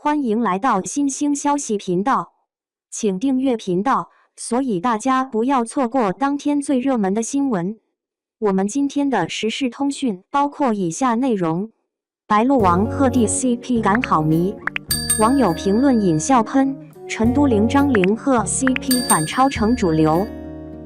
欢迎来到新兴消息频道，请订阅频道，所以大家不要错过当天最热门的新闻。我们今天的时事通讯包括以下内容：白鹿王鹤棣 CP 感好迷，网友评论引笑喷，陈都灵张凌赫 CP 反超成主流。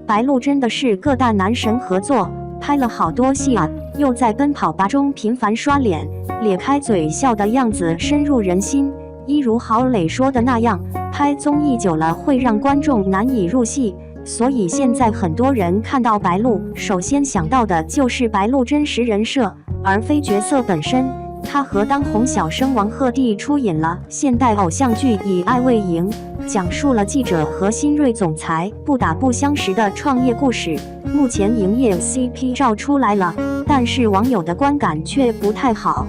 白鹿真的是各大男神合作，拍了好多戏啊，又在奔跑吧中频繁刷脸，咧开嘴笑的样子深入人心。一如郝蕾说的那样，拍综艺久了会让观众难以入戏，所以现在很多人看到白鹿，首先想到的就是白鹿真实人设，而非角色本身。她和当红小生王鹤棣出演了现代偶像剧《以爱为营》，讲述了记者和新锐总裁不打不相识的创业故事。目前营业 CP 照出来了，但是网友的观感却不太好。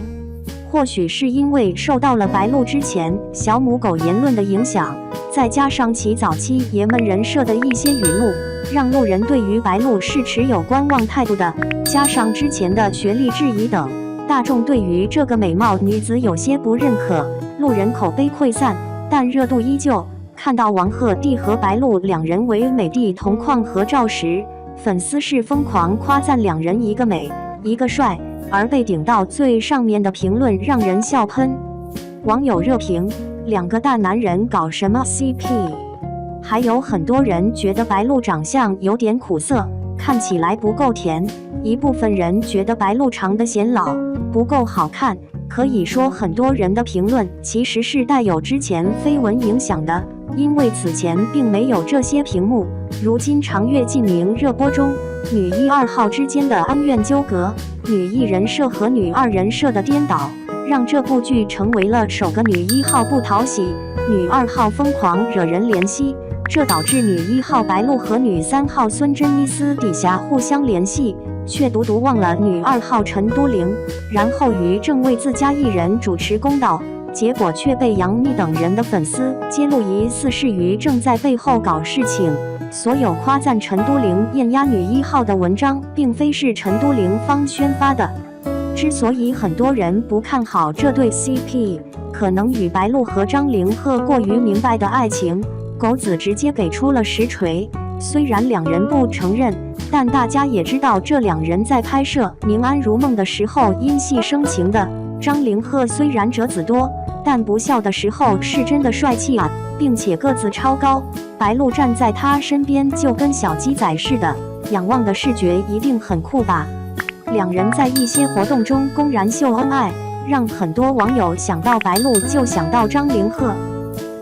或许是因为受到了白鹿之前小母狗言论的影响，再加上其早期爷们人设的一些语录，让路人对于白鹿是持有观望态度的。加上之前的学历质疑等，大众对于这个美貌女子有些不认可，路人口碑溃散，但热度依旧。看到王鹤棣和白鹿两人为美的同框合照时，粉丝是疯狂夸赞两人一个美，一个帅。而被顶到最上面的评论让人笑喷。网友热评：两个大男人搞什么 CP？ 还有很多人觉得白鹿长相有点苦涩，看起来不够甜。一部分人觉得白鹿长得显老，不够好看。可以说很多人的评论其实是带有之前绯闻影响的，因为此前并没有这些屏幕。如今长月烬明热播中，女一二号之间的恩怨纠葛，女一人设和女二人设的颠倒，让这部剧成为了首个女一号不讨喜，女二号疯狂惹人怜惜。这导致女一号白鹿和女三号孙珍妮私底下互相联系，却独忘了女二号陈都灵。然后于正为自家艺人主持公道，结果却被杨幂等人的粉丝揭露疑似是于正在背后搞事情。所有夸赞陈都灵艳压女一号的文章，并非是陈都灵方宣发的。之所以很多人不看好这对 CP， 可能与白鹿和张凌赫过于明白的爱情，狗子直接给出了实锤。虽然两人不承认，但大家也知道这两人在拍摄《宁安如梦》的时候因戏生情的。张凌赫虽然折子多，但不笑的时候是真的帅气啊，并且个子超高，白鹿站在他身边就跟小鸡仔似的，仰望的视觉一定很酷吧。两人在一些活动中公然秀恩爱，让很多网友想到白鹿就想到张凌赫。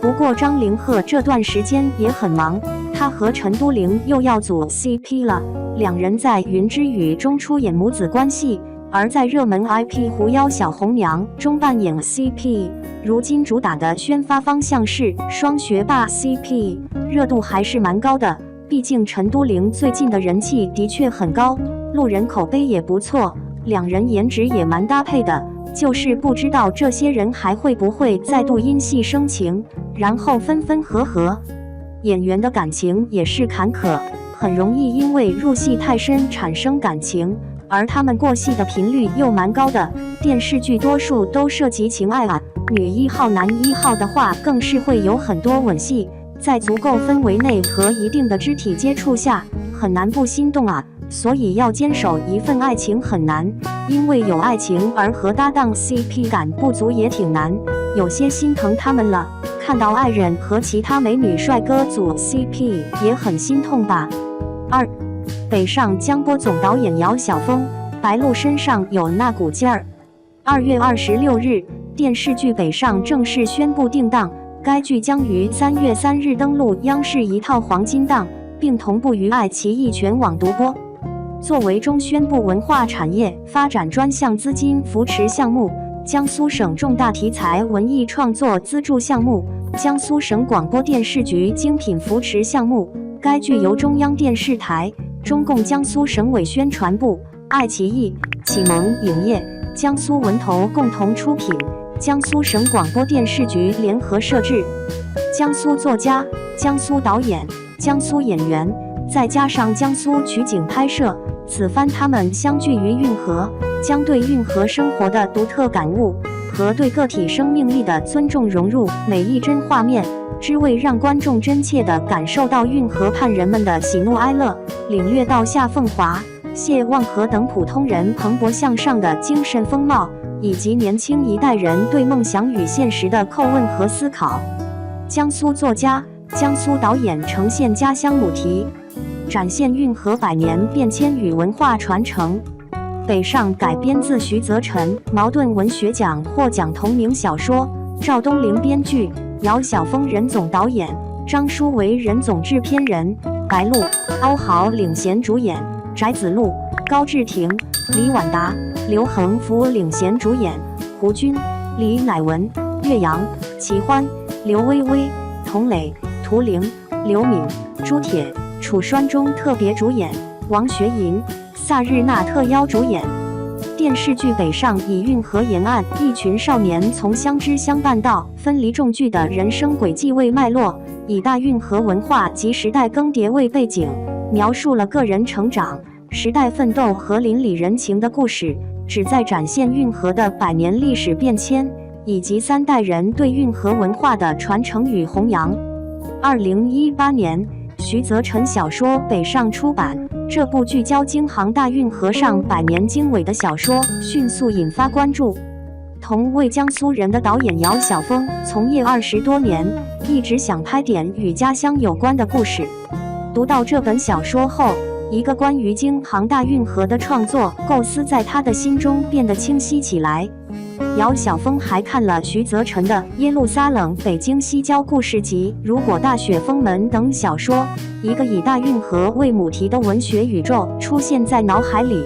不过张凌赫这段时间也很忙，他和陈都灵又要组 CP 了，两人在《云之羽》中出演母子关系，而在热门 IP 狐妖小红娘中扮演 CP。如今主打的宣发方向是双学霸 CP， 热度还是蛮高的，毕竟陈都灵最近的人气的确很高，路人口碑也不错，两人颜值也蛮搭配的，就是不知道这些人还会不会再度因戏生情，然后分分合合。演员的感情也是坎坷，很容易因为入戏太深产生感情，而他们过戏的频率又蛮高的，电视剧多数都涉及情爱啊。女一号男一号的话更是会有很多吻戏，在足够氛围内和一定的肢体接触下，很难不心动啊。所以要坚守一份爱情很难，因为有爱情而和搭档 CP 感不足也挺难，有些心疼他们了。看到爱人和其他美女帅哥组 CP 也很心痛吧。2. 北上江波总导演姚晓峰，白鹿身上有那股劲儿。2月26日，电视剧《北上》正式宣布定档，该剧将于3月3日登陆央视一套黄金档，并同步于爱奇艺全网独播。作为中宣部文化产业发展专项资金扶持项目，江苏省重大题材文艺创作资助项目，江苏省广播电视局精品扶持项目，该剧由中央电视台、中共江苏省委宣传部、爱奇艺、启蒙影业、江苏文投共同出品，江苏省广播电视局联合摄制。江苏作家、江苏导演、江苏演员，再加上江苏取景拍摄，此番他们相聚于运河，将对运河生活的独特感悟和对个体生命力的尊重融入每一帧画面，只为让观众真切地感受到运河畔人们的喜怒哀乐，领略到夏凤华、谢望和等普通人蓬勃向上的精神风貌，以及年轻一代人对梦想与现实的叩问和思考。江苏作家、江苏导演呈现家乡母题，展现运河百年变迁与文化传承。北上改编自徐则臣茅盾文学奖获奖同名小说，赵东陵编剧，姚晓峰任总导演，张舒为任总制片人，白鹿、欧豪领衔主演，翟子路、高志廷、李婉达、刘恒福领衔主演，胡军、李乃文、岳阳、齐欢、刘薇薇、童磊、涂玲、刘敏、朱铁、楚栓中特别主演，王学银、萨日纳特邀主演。电视剧《北上》以运河沿岸一群少年从相知相伴到分离重聚的人生轨迹为脉络，以大运河文化及时代更迭为背景，描述了个人成长、时代奋斗和邻里人情的故事，旨在展现运河的百年历史变迁，以及3代人对运河文化的传承与弘扬。2018年，徐则臣小说《北上》出版。这部聚焦京杭大运河上百年经纬的小说迅速引发关注。同为江苏人的导演姚晓峰从业20多年，一直想拍点与家乡有关的故事。读到这本小说后，一个关于京杭大运河的创作构思在他的心中变得清晰起来。姚晓峰还看了徐则臣的《耶路撒冷北京西郊故事集》《如果大雪封门》等小说，一个以大运河为母题的文学宇宙出现在脑海里。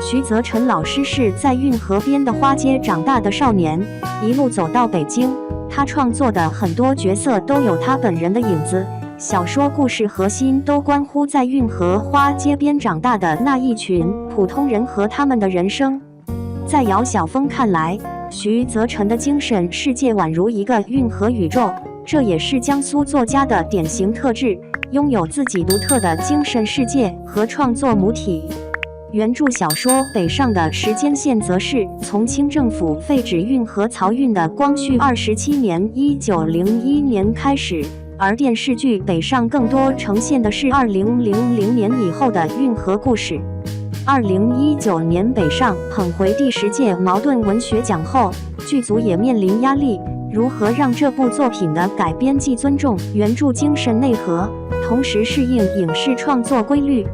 徐则臣老师是在运河边的花街长大的少年，一路走到北京，他创作的很多角色都有他本人的影子，小说故事核心都关乎在运河花街边长大的那一群普通人和他们的人生。在姚晓峰看来，徐则臣的精神世界宛如一个运河宇宙，这也是江苏作家的典型特质，拥有自己独特的精神世界和创作母体。原著小说《北上》的时间线则是从清政府废止运河漕运的光绪27年1901年开始，而电视剧《北上》更多呈现的是2000年以后的运河故事。2019年北上捧回第10届茅盾文学奖后，剧组也面临压力，如何让这部作品的改编既尊重原著精神内核，同时适应影视创作规律。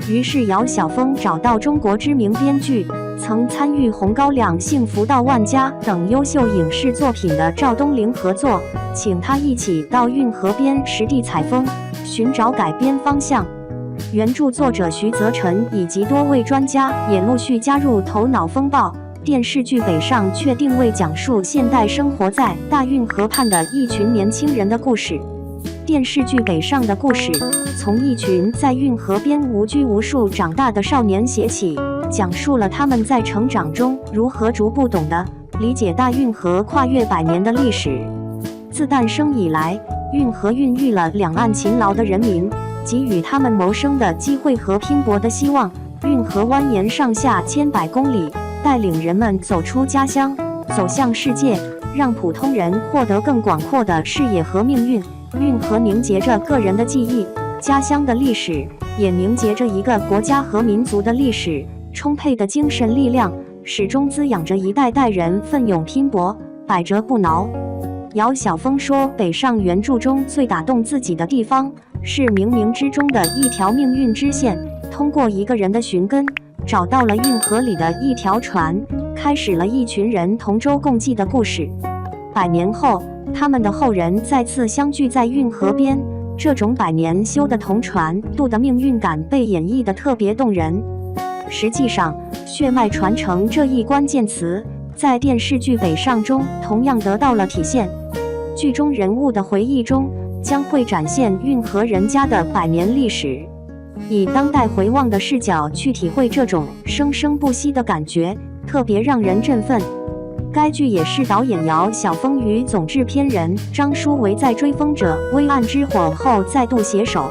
于是姚晓峰找到中国知名编剧，曾参与《红高粱》《幸福到万家》等优秀影视作品的赵东陵合作，请他一起到运河边实地采风，寻找改编方向。原著作者徐则臣以及多位专家也陆续加入头脑风暴。电视剧《北上》却定位讲述现代生活在大运河畔的一群年轻人的故事。电视剧《北上》的故事从一群在运河边无拘无束长大的少年写起，讲述了他们在成长中如何逐步懂得理解大运河跨越100年的历史。自诞生以来，运河孕育了两岸勤劳的人民，给予他们谋生的机会和拼搏的希望。运河蜿蜒上下千百公里，带领人们走出家乡，走向世界，让普通人获得更广阔的视野和命运。运河凝结着个人的记忆，家乡的历史，也凝结着一个国家和民族的历史。充沛的精神力量始终滋养着一代代人奋勇拼搏，百折不挠。姚晓峰说，北上原著中最打动自己的地方是冥冥之中的一条命运支线，通过一个人的寻根，找到了运河里的一条船，开始了一群人同舟共济的故事。100年后，他们的后人再次相聚在运河边，这种100年修的同船渡的命运感被演绎得特别动人。实际上，血脉传承这一关键词在电视剧《北上》中同样得到了体现。剧中人物的回忆中将会展现运河人家的100年历史，以当代回望的视角去体会这种生生不息的感觉，特别让人振奋。该剧也是导演姚晓峰与总制片人张舒为在《追风者》《微暗之火》后再度携手。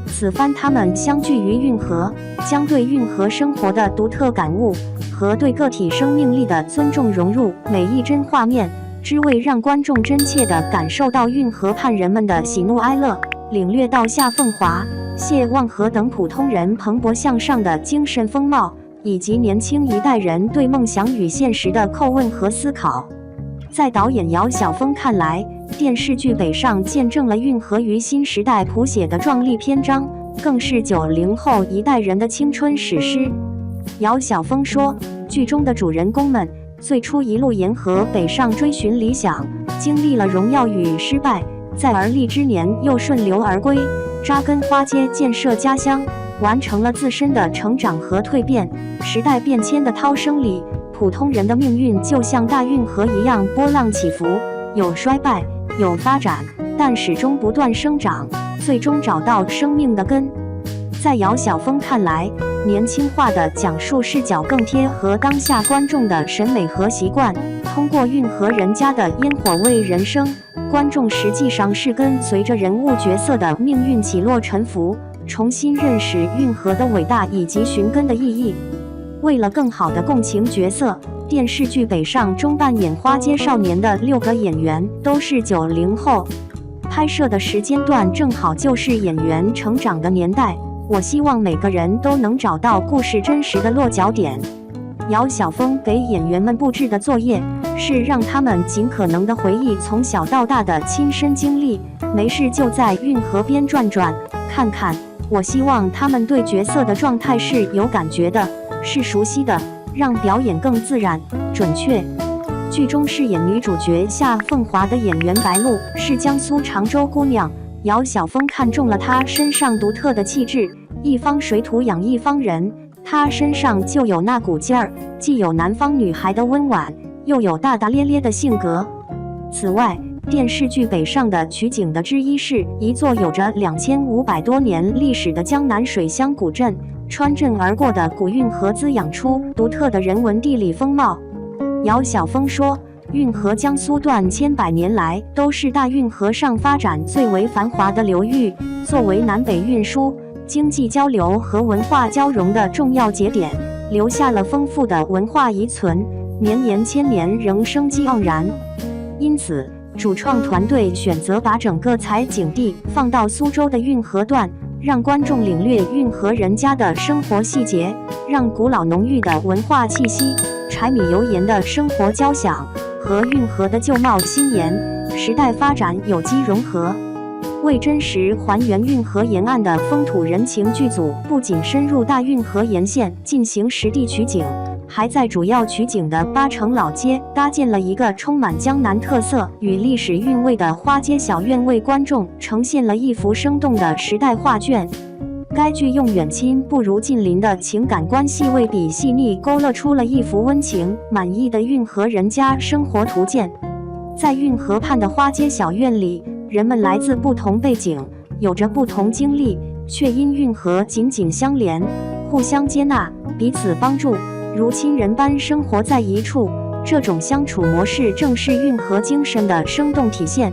此番他们相聚于运河，将对运河生活的独特感悟和对个体生命力的尊重融入每一帧画面，只为让观众真切地感受到运河畔人们的喜怒哀乐，领略到夏凤华、谢望和等普通人蓬勃向上的精神风貌，以及年轻一代人对梦想与现实的叩问和思考。在导演姚晓峰看来，电视剧《北上》见证了运河于新时代谱写的壮丽篇章，更是90后一代人的青春史诗。姚晓峰说，剧中的主人公们最初一路沿河北上追寻理想，经历了荣耀与失败，在而立之年又顺流而归，扎根花街建设家乡，完成了自身的成长和蜕变。时代变迁的涛声里，普通人的命运就像大运河一样波浪起伏，有衰败，有发展，但始终不断生长，最终找到生命的根。在姚晓峰看来，年轻化的讲述视角更贴合当下观众的审美和习惯。通过运河人家的烟火味人生，观众实际上是跟随着人物角色的命运起落沉浮，重新认识运河的伟大以及寻根的意义。为了更好的共情角色，电视剧《北上》中扮演花街少年的6个演员都是90后，拍摄的时间段正好就是演员成长的年代。我希望每个人都能找到故事真实的落脚点。姚晓峰给演员们布置的作业是让他们尽可能的回忆从小到大的亲身经历，没事就在运河边转转看看。我希望他们对角色的状态是有感觉的，是熟悉的，让表演更自然准确。剧中饰演女主角夏凤华的演员白露是江苏常州姑娘，姚晓峰看中了她身上独特的气质，一方水土养一方人，她身上就有那股劲儿，既有南方女孩的温婉，又有大大咧咧的性格。此外，电视剧《北上》的取景的之一是一座有着2500多年历史的江南水乡古镇，穿镇而过的古运河滋养出独特的人文地理风貌。姚晓峰说，运河江苏段千百年来都是大运河上发展最为繁华的流域，作为南北运输、经济交流和文化交融的重要节点，留下了丰富的文化遗存，绵延千年仍生机盎然。因此，主创团队选择把整个采景地放到苏州的运河段，让观众领略运河人家的生活细节，让古老浓郁的文化气息、柴米油盐的生活交响和运河的旧貌新颜、时代发展有机融合。为真实还原运河沿岸的风土人情，剧组不仅深入大运河沿线进行实地取景，还在主要取景的8城老街搭建了一个充满江南特色与历史韵味的花街小院，为观众呈现了一幅生动的时代画卷。该剧用远亲不如近邻的情感关系为比细腻勾勒出了一幅温情满意的运河人家生活图鉴。在运河畔的花街小院里，人们来自不同背景，有着不同经历，却因运河紧紧相连，互相接纳，彼此帮助，如亲人般生活在一处。这种相处模式正是运河精神的生动体现。